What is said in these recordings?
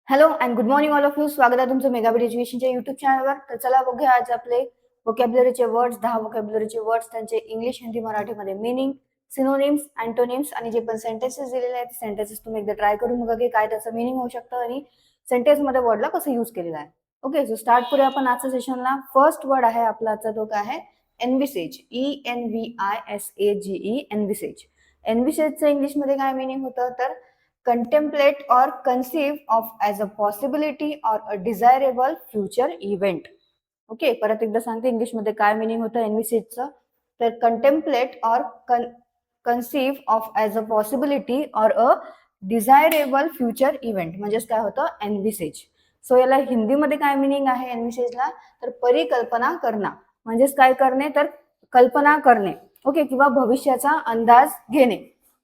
Hello and good morning all of you. स्वागत आहे तुमचं मेगाबीट एज्युकेशनच्या युट्यूब चॅनलवर. तर चला बघूया आज आपले व्होकॅब्युलरीचे वर्ड्स, 10 व्होकॅब्युलरीचे वर्ड्स, त्यांचे इंग्लिश, हिंदी, मराठीमध्ये मीनिंग, सिनोनिम्स, अँटोनिम्स आणि जे पण सेंटेन्सेस दिलेले आहेत सेंटेन्सेस तुम्ही एकदा ट्राय करून बघा की काय त्याचं मीनिंग होऊ शकतं आणि सेंटेन्समध्ये वर्डला कसं यूज केलेलं आहे. ओके, सो स्टार्ट करूया आपण आजच्या सेशनला. फर्स्ट वर्ड आहे आपला आजचा, तो काय आहे? एनविसेज. ENVISAGE, envisages. एनविसेजचं इंग्लिशमध्ये काय मीनिंग होतं? तर contemplate or conceive of as a possibility or a desirable future event. Okay, परत एकदा सांगते इंग्लिशमध्ये काय मीनिंग होतं एनविसेजचं. तर contemplate or conceive of as a possibility or a desirable future event म्हणजेच काय होतं? एनविसेज. सो याला हिंदीमध्ये काय मीनिंग आहे एनविसेजला? तर परिकल्पना करणं म्हणजेच काय करणे? तर कल्पना करणे. ओके, किंवा भविष्याचा अंदाज घेणे.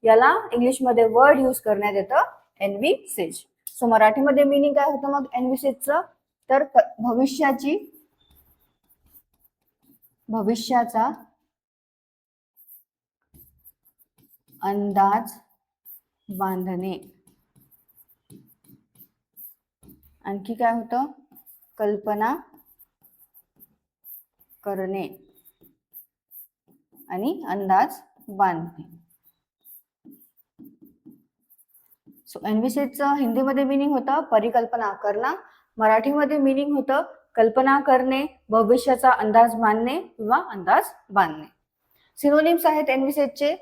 याला इंग्लिशमध्ये वर्ड यूज करण्यात येतं एनविसेज. सो मराठीमध्ये मीनिंग काय होतं मग एनविसेजचं? तर भविष्याचा अंदाज बांधणे. आणखी काय होतं? कल्पना करणे आणि अंदाज बांधणे. सो एनविसेजचं हिंदीमध्ये मीनिंग होतं परिकल्पना करणं, मराठीमध्ये मीनिंग होतं कल्पना करणे, भविष्याचा अंदाज बांधणे किंवा अंदाज बांधणे. सिनोनिम्स आहेत एनविसेजचे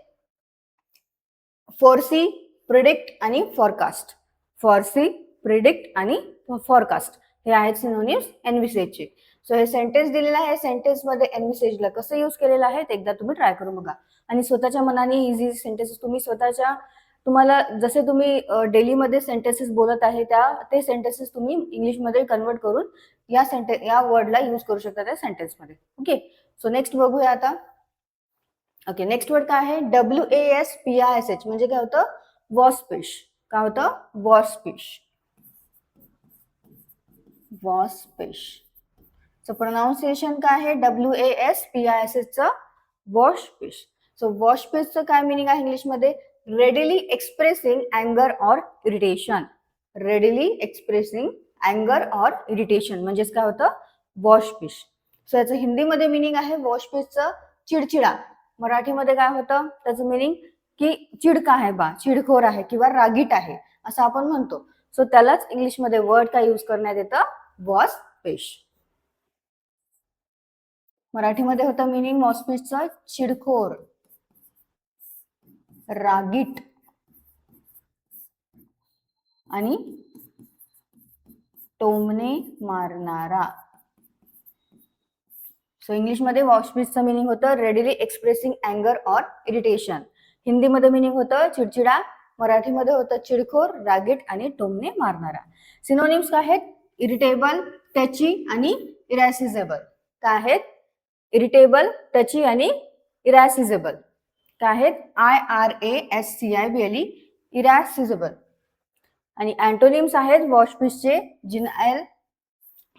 फोरसी, प्रिडिक्ट आणि फॉरकास्ट. फॉरसी, प्रिडिक्ट आणि फॉरकास्ट हे आहेत सिनोनिम्स एनविसेजचे. सो हे सेंटेन्स दिलेलं आहे. सेंटेन्समध्ये एनविसेजला कसं यूज केलेलं आहे ते एकदा तुम्ही ट्राय करून बघा आणि स्वतःच्या मनाने इझी सेंटेन्सेस तुम्ही तुम्हाला जसे तुम्ही डेलीमध्ये सेंटेन्सेस बोलत आहे ते सेंटेन्सेस तुम्ही इंग्लिशमध्ये कन्वर्ट करून या वर्डला यूज करू शकता त्या सेंटेन्समध्ये. ओके, सो नेक्स्ट बघूया आता. ओके, नेक्स्ट वर्ड काय आहे? WASPISH म्हणजे काय होतं? वॉस्पिश. काय होतं? वॉस्पिश. वॉस्पिश. सो प्रोनाउन्सिएशन काय आहे WASPISH चं? वॉशपिश. सो वॉशपिशचं काय मीनिंग आहे इंग्लिशमध्ये? Readily expressing अँगर or irritation. Readily expressing अँगर or irritation म्हणजेच काय होतं? वॉशपिश. सो याचं हिंदीमध्ये मीनिंग आहे वॉशपिशचं चिडचिडा. मराठीमध्ये काय होतं त्याचं मीनिंग? की चिडका आहे बा, चिडखोर आहे किंवा रागीट आहे असं आपण म्हणतो. सो त्यालाच इंग्लिशमध्ये वर्ड काय यूज करण्यात येतं? वॉशपिश. मराठीमध्ये होतं मीनिंग वॉशपिशचं चिडखोर, रागीट आणि टोमणे मारणारा. सो इंग्लिशमध्ये वॉशपिशचं मीनिंग होतं रेडिली एक्सप्रेसिंग अँगर ऑर इरिटेशन. हिंदीमध्ये मीनिंग होतं चिडचिडा, मराठीमध्ये होतं चिडखोर, रागीट आणि टोमणे मारणारा. सिनोनिम्स काय आहेत? इरिटेबल, टची आणि इरॅसिजेबल. काय आहेत? इरिटेबल, टची आणि इरॅसिजेबल. काय आहेत? IRASCIBLE, इरॅसिजेबल. आणि अँटोनिम्स आहेत वॉशपिशचे जिनायल,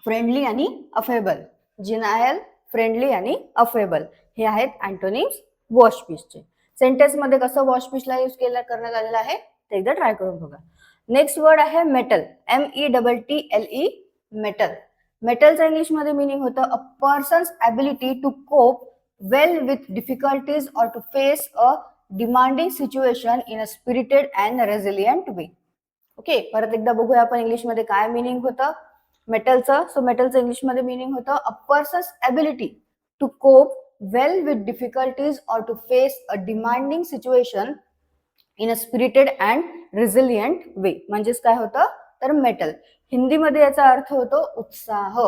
फ्रेंडली आणि अफेबल. जिनायल, फ्रेंडली आणि अफेबल हे आहेत अँटोनिम्स वॉशपिशचे. सेंटेन्समध्ये कसं वॉशपिशला यूज करण्यात आलेलं आहे ते एकदा ट्राय करून बघा. नेक्स्ट वर्ड आहे मेटल. METTLE, mettle. मेटलचं इंग्लिशमध्ये मीनिंग होतं a person's ability to cope well with difficulties or to face a demanding situation in a spirited and resilient way. Okay, परत एकदा बघूया आपण इंग्लिशमध्ये काय मीनिंग होतं मेटलचं. सो मेटलचं इंग्लिशमध्ये मीनिंग होतं a person's ability to cope well with difficulties or to face a demanding situation in a spirited and resilient way म्हणजेच काय होतं? तर मेटल. हिंदीमध्ये याचा अर्थ होतो उत्साह.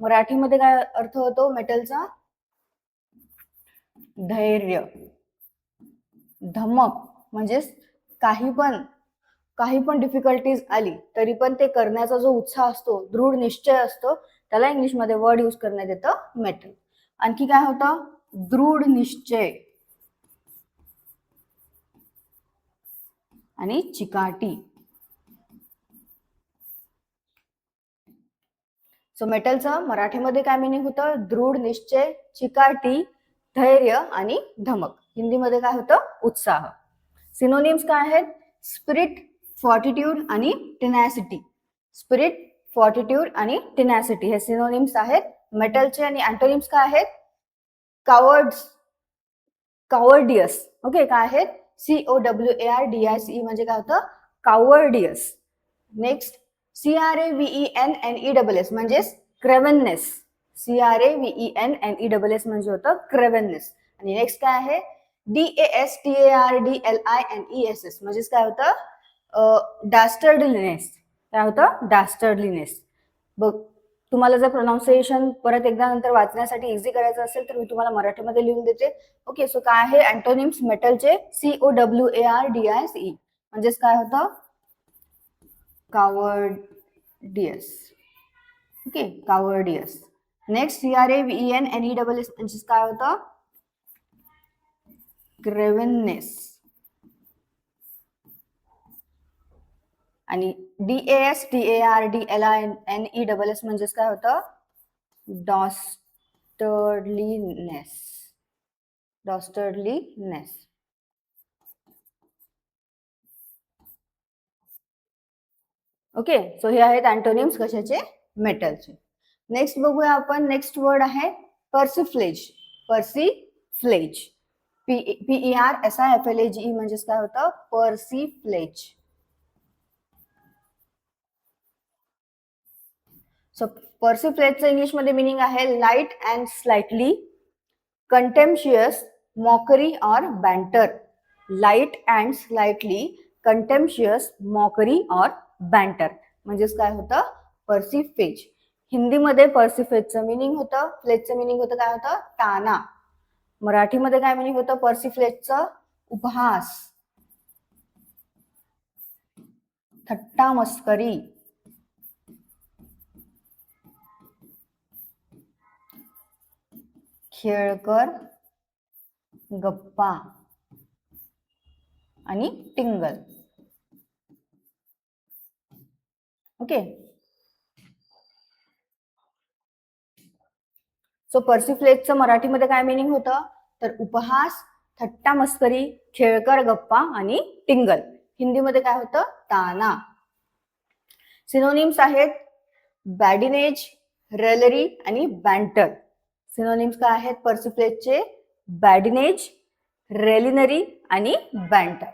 मराठीमध्ये काय अर्थ होतो मेटलचा? धैर्य, धमक. म्हणजेच काही पण डिफिकल्टीज आली तरी पण ते करण्याचा जो उत्साह असतो, दृढ निश्चय असतो, त्याला इंग्लिशमध्ये वर्ड यूज करण्यात येतं मेटल. आणखी काय होतं? दृढ निश्चय आणि चिकाटी. सो मेटलचं मराठीमध्ये काय मीनिंग होतं? दृढ निश्चय, चिकाटी, धैर्य आणि धमक. हिंदीमध्ये काय होतं? उत्साह. सिनोनिम्स काय आहेत? स्पिरिट, फॉर्टिट्यूड आणि टेनॅसिटी. स्पिरिट, फॉर्टिट्यूड आणि टिनॅसिटी हे सिनोनिम्स आहेत मेटलचे. आणि अँटोनिम्स काय आहेत? कावर्डियस. ओके, काय आहेत? COWARDICE म्हणजे काय होतं? कावर्डियस. नेक्स्ट CRAVENNESS म्हणजे क्रेव्हननेस. CRAVENNESS म्हणजे होतं क्रेव्हननेस. आणि नेक्स्ट काय आहे? DASTARDLINESS म्हणजे काय होतं? डास्टर्डलीनेस. काय होतं? डास्टर्डलीनेस. बघ, तुम्हाला जर प्रोनाऊन्सिएशन परत एकदा नंतर वाचण्यासाठी इझी करायचं असेल तर मी तुम्हाला मराठीमध्ये लिहून देते. ओके, सो काय आहे अँटोनिम्स मेटलचे? COWARDICE म्हणजेच काय होतं? कावर्डियस. ओके, कावर्डियस. नेक्स्ट CRAVENNESS म्हणजेच काय होतं? क्रेव्हननेस. आणि DASTARDLINESS म्हणजेच काय होतं? डॉस्टर्डलीनेस. डॉस्टर्डलीनेस. ओके, सो हे आहेत अँटोनिम्स कशाचे? मेटलचे. नेक्स्ट बघूया आपण. नेक्स्ट वर्ड आहे पर्सिफ्लेज. पर्सिफ्लेज. PERSIFLAGE म्हणजेच काय होतं? पर्सिफ्लेज. सो पर्सिफ्लेजचं इंग्लिशमध्ये मिनिंग आहे लाईट अँड स्लाइटली कंटेम्प्शियस मॉकरी और बॅन्टर. लाईट अँड स्लाइटली कंटेम्प्शियस मॉकरी और बॅन्टर म्हणजेच काय होतं? पर्सिफ्लेज. हिंदीमध्ये पर्सिफ्लेजचं मिनिंग होतं, फ्लेजचं मिनिंग होतं काय होतं? ताना. मराठीमध्ये काय मिनिंग होतं पर्सिफ्लेजचं? उपहास, थट्टा मस्करी, खेळकर गप्पा आणि टिंगल. ओके, सो पर्सिफ्लेजचं मराठीमध्ये काय मिनिंग होतं? तर उपहास, थट्टा मस्करी, खेळकर गप्पा आणि टिंगल. हिंदीमध्ये काय होतं? ताना. सिनोनिम्स आहेत बॅडिनेज, रेलरी आणि बॅन्टर. सिनोनिम्स काय आहेत पर्सिफ्लेजचे? बॅडिनेज, रेलिनरी आणि बॅन्टर.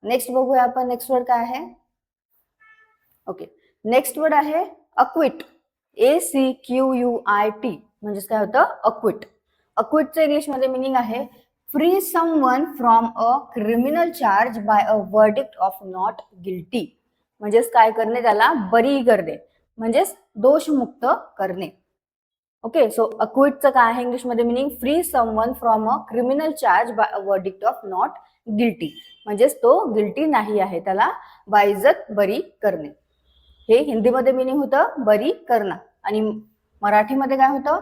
नेक्स्ट बघूया आपण. नेक्स्ट वर्ड काय आहे? ओके, नेक्स्ट वर्ड आहे अक्विट. ACQUIT म्हणजेच काय होतं? अक्विट. अक्विटचं इंग्लिशमध्ये मिनिंग आहे free someone from a criminal charge by a verdict of not guilty. म्हणजेच काय करणे? त्याला बरी करणे, म्हणजेच दोषमुक्त करणे. ओके, सो अक्विटचं काय आहे इंग्लिशमध्ये meaning? Free someone from a criminal charge by a verdict of not guilty. म्हणजेच तो गिल्टी नाही आहे, त्याला बाइज्जत बरी करणे. हे हिंदीमध्ये मिनिंग होतं बरी करणं. आणि मराठीमध्ये काय होतं?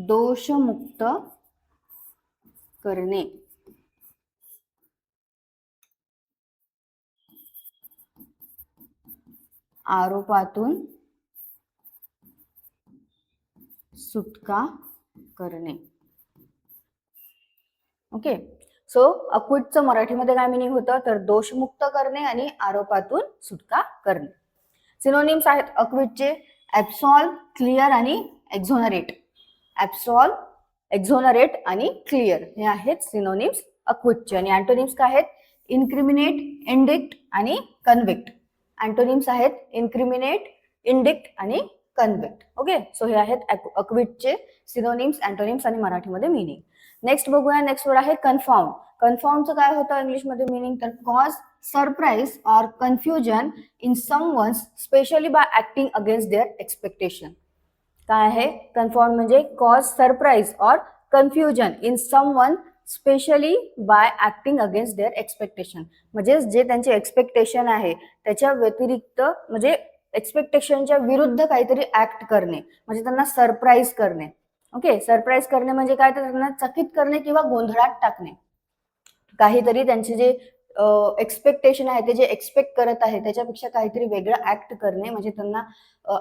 दोषमुक्त करणे. आरोपातून सुटका करणे. ओके, सो अक्विटचं मराठीमध्ये काय मिनिंग होतं? तर दोषमुक्त करणे आणि आरोपातून सुटका करणे. सिनोनिम्स आहेत अक्विटचे ऍब्सॉल्व, क्लिअर आणि एक्झोनरेट. ऍब्सॉल्व, एक्झोनरेट आणि क्लिअर हे आहेत सिनोनिम्स अक्विटचे. आणि अँटोनिम्स काय आहेत? इन्क्रिमिनेट, इंडिक्ट आणि कन्व्हिक्ट. अँटोनिम्स आहेत इन्क्रिमिनेट, इंडिक्ट आणि कन्व्हिक्ट. ओके, सो हे आहेत अक्विटचे सिनोनिम्स, अँटोनिम्स आणि मराठीमध्ये मिनिंग. नेक्स्ट बघूया. नेक्स्ट वर्ड आहे कन्फाउंड. कन्फाउंडचं काय होतं इंग्लिशमध्ये मिनिंग? तर कॉज सरप्राईज और confusion in someone's especially by acting against their expectation. काय आहे कन्फाउंड म्हणजे? कॉज सरप्राईज और confusion in someone especially by acting against their expectation. म्हणजे जे त्यांचे एक्सपेक्टेशन आहे त्याच्या व्यतिरिक्त, म्हणजे एक्सपेक्टेशनच्या विरुद्ध काहीतरी ऍक्ट करणे, म्हणजे त्यांना सरप्राईज करणे. ओके, सरप्राईज करणे म्हणजे काय? तर त्यांना चकित करणे किंवा गोंधळात टाकणे. काहीतरी त्यांचे जे एक्सपेक्टेशन आहे, ते जे एक्सपेक्ट करत आहे त्याच्यापेक्षा काहीतरी वेगळं ऍक्ट करणे, म्हणजे त्यांना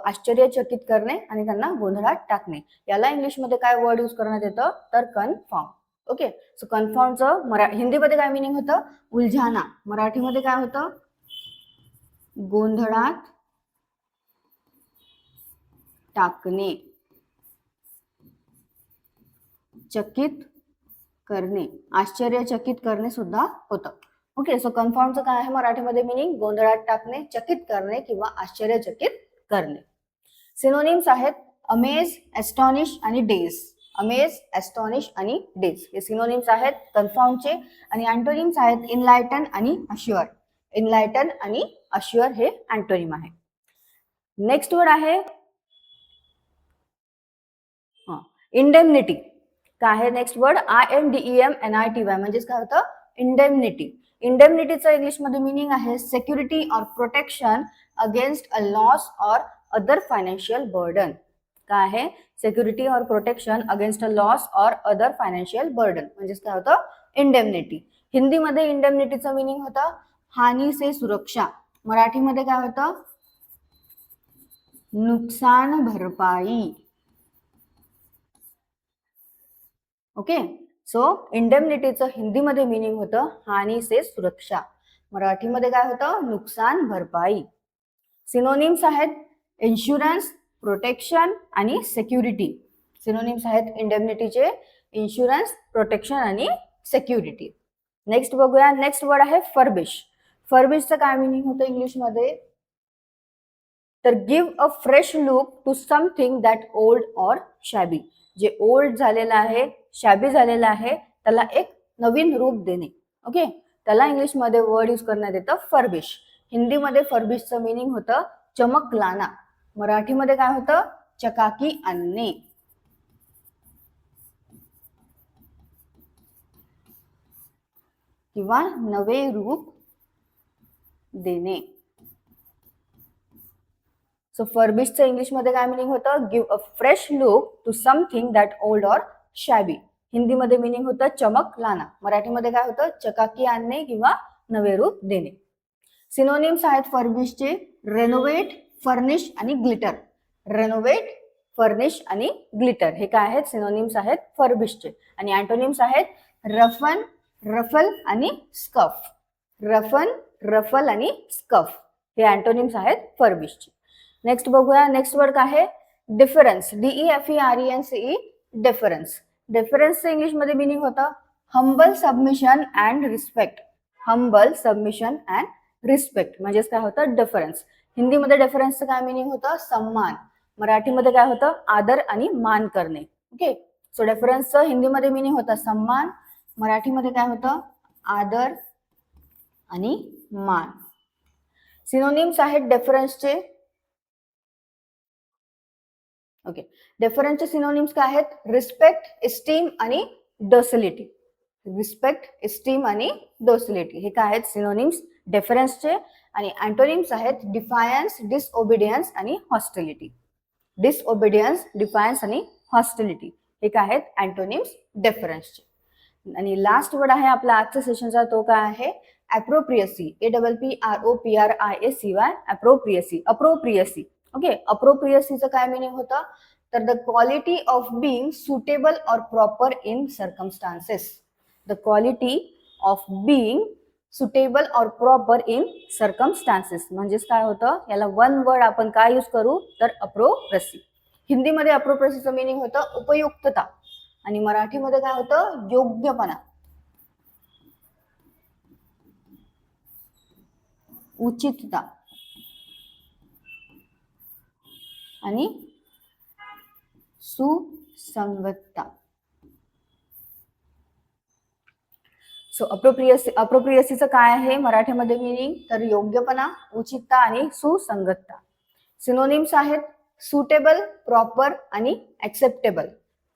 आश्चर्यचकित करणे आणि त्यांना गोंधळात टाकणे. याला इंग्लिशमध्ये काय वर्ड यूज करण्यात येतं? तर कन्फाउंड. ओके, सो कन्फाउंडचं हिंदीमध्ये काय मिनिंग होतं? उलझाना. मराठीमध्ये काय होतं? गोंधळात टाकणे, चकित करणे, आश्चर्यचकित करणे सुद्धा होतं. ओके, सो कन्फर्मचं काय आहे मराठीमध्ये मीनिंग? गोंधळात टाकणे, चकित करणे किंवा आश्चर्यचकित करणे. सिनोनिम्स आहेत अमेज, एस्टॉनिश आणि डेज. अमेज, एस्टॉनिश आणि डेज हे सिनोनिम्स आहेत कन्फर्मचे. आणि अँटोनिम्स आहेत इनलायटन आणि अश्युअर. इनलायटन आणि अश्युअर हे अँटोनिम आहे. नेक्स्ट वर्ड आहे इंडेमनिटी. काय आहे नेक्स्ट वर्ड? INDEMNITY म्हणजेच काय होतं? इंडेमनिटी. इंडेमनिटीचं इंग्लिशमध्ये मीनिंग आहे security or protection against a loss or other financial burden. काय आहे? Security or protection against a loss or other financial burden म्हणजेच काय होतं? इंडेमनिटी. हिंदीमध्ये इंडेमनिटीचं मीनिंग होतं हानी से सुरक्षा. मराठीमध्ये काय होतं? नुकसान भरपाई. ओके, सो इंडेमनिटीचं हिंदीमध्ये मीनिंग होतं हानी से सुरक्षा. मराठीमध्ये काय होतं? नुकसान भरपाई. सिनोनिम्स आहेत इन्शुरन्स, प्रोटेक्शन आणि सिक्युरिटी. सिनोनिम्स आहेत इंडेमनिटीचे इन्शुरन्स, प्रोटेक्शन आणि सिक्युरिटी. नेक्स्ट बघूया. नेक्स्ट वर्ड आहे फर्बिश. फर्बिशचं काय मीनिंग होतं इंग्लिशमध्ये? तर give a fresh look to something that old or shabby. जे ओल्ड झालेलं आहे, शॅबी झालेलं आहे, त्याला एक नवीन रूप देणे. ओके, त्याला इंग्लिशमध्ये वर्ड यूज करण्यात येतं फर्बिश. हिंदीमध्ये फर्बिशचं मीनिंग होतं चमक लाना. मराठीमध्ये काय होतं? चकाकी आणणे किंवा नवे रूप देणे. सो फर्बिशचं इंग्लिशमध्ये काय मीनिंग होतं? Give a fresh look to something that old or shabby. हिंदीमध्ये मीनिंग होतं चमक लाना. मराठीमध्ये काय होतं? चकाकी आणणे किंवा नवे रूप देणे. सिनोनिम्स आहेत फर्बिशचे रेनोवेट, फर्निश आणि ग्लिटर. रेनोवेट, फर्निश आणि ग्लिटर हे काय आहेत? सिनोनिम्स आहेत फर्बिशचे. आणि अँटोनिम्स आहेत रफन, रफल आणि स्कफ. रफन, रफल आणि स्कफ हे अँटोनिम्स आहेत फर्बिशचे. नेक्स्ट बघूया. नेक्स्ट वर्ड काय आहे? डिफरन्स. DEFERENCE. डिफरन्स. डिफरन्सचं इंग्लिशमध्ये मीनिंग होतं humble submission and respect. Humble submission and respect म्हणजेच काय होतं? डिफरन्स. हिंदीमध्ये डिफरन्सचं काय मीनिंग होतं? सम्मान. मराठीमध्ये काय होतं? आदर आणि मान करणे. ओके, सो डिफरन्सचं हिंदीमध्ये मीनिंग होतं सम्मान, मराठीमध्ये काय होतं? आदर आणि मान. सिनोनिम्स आहेत डिफरन्सचे. ओके, डिफरन्सचे सिनोनिम्स काय आहेत? रिस्पेक्ट, इस्टीम आणि डोसिलिटी. रिस्पेक्ट, इस्टीम आणि डोसिलिटी हे काय आहेत? सिनोनिम्स डिफरन्सचे. आणि अँटोनिम्स आहेत डिफायन्स, डिसओबिडियन्स आणि हॉस्टिलिटी. डिसओबिडियन्स, डिफायन्स आणि हॉस्टिलिटी हे काय आहेत? अँटोनिम्स डिफरन्सचे. आणि लास्ट वर्ड आहे आपला आजच्या सेशनचा, तो काय आहे? अप्रोप्रियसी. APPROPRIACY. अप्रोप्रियसी. अप्रोप्रियसी. ओके, अप्रोप्रियसीचं काय मीनिंग होतं? तर the quality of being suitable or proper in circumstances. The quality of being suitable or proper in circumstances म्हणजेच काय होतं? याला वन वर्ड आपण काय यूज करू? तर अप्रोप्रियसी. हिंदीमध्ये अप्रोप्रियसीचं मीनिंग होतं उपयुक्तता. आणि मराठीमध्ये काय होतं? योग्यपणा, उचितता आणि सुसंगतता. सो अप्रोप्रियसीचं काय आहे मराठीमध्ये मीनिंग? तर योग्यपणा, उचितता आणि सुसंगतता. सिनोनिम्स आहेत सुटेबल, प्रॉपर आणि ऍक्सेप्टेबल.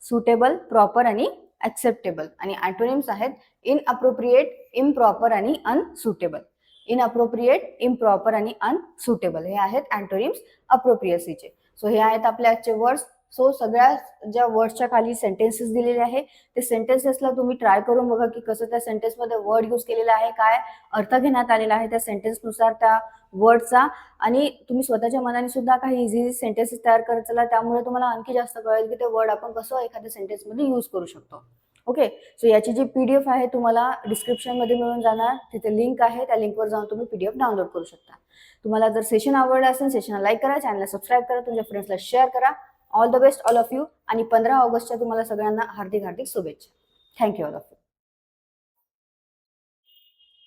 सुटेबल, प्रॉपर आणि ऍक्सेप्टेबल. आणि अँटोनिम्स आहेत इनअप्रोप्रिएट, इम्प्रॉपर आणि अनसुटेबल. इनअप्रोप्रिएट, इम्प्रॉपर आणि अनसुटेबल हे आहेत अँटोनिम्स अप्रोप्रियसीचे. सो हे आहेत आपले आजचे वर्ड्स. सो सगळ्या ज्या वर्ड्सच्या खाली सेंटेन्सेस दिलेले आहे ते सेंटेन्सेसला तुम्ही ट्राय करून बघा की कसं त्या सेंटेन्समध्ये वर्ड यूज केलेला आहे, काय अर्थ घेण्यात आलेला आहे त्या सेंटेन्सनुसार त्या वर्डचा. आणि तुम्ही स्वतःच्या मनाने सुद्धा काही इझी सेंटेन्सेस तयार करत चला, त्यामुळे तुम्हाला आणखी जास्त कळेल की ते वर्ड आपण कसं एखाद्या सेंटेन्समध्ये यूज करू शकतो. ओके. सो याची जी PDF आहे तुम्हाला डिस्क्रिप्शन मध्ये मिळून जाणार, तिथे लिंक आहे, त्या लिंकवर जाऊन तुम्ही PDF डाउनलोड करू शकता. तुम्हाला जर सेशन आवडलं असेल, सेशनला लाईक करा, चॅनलला सबस्क्राईब करा, तुमच्या फ्रेंड्सला शेअर करा. All the best all of you. आणि 15 ऑगस्टच्या तुम्हाला सगळ्यांना हार्दिक हार्दिक शुभेच्छा. Thank you all of you.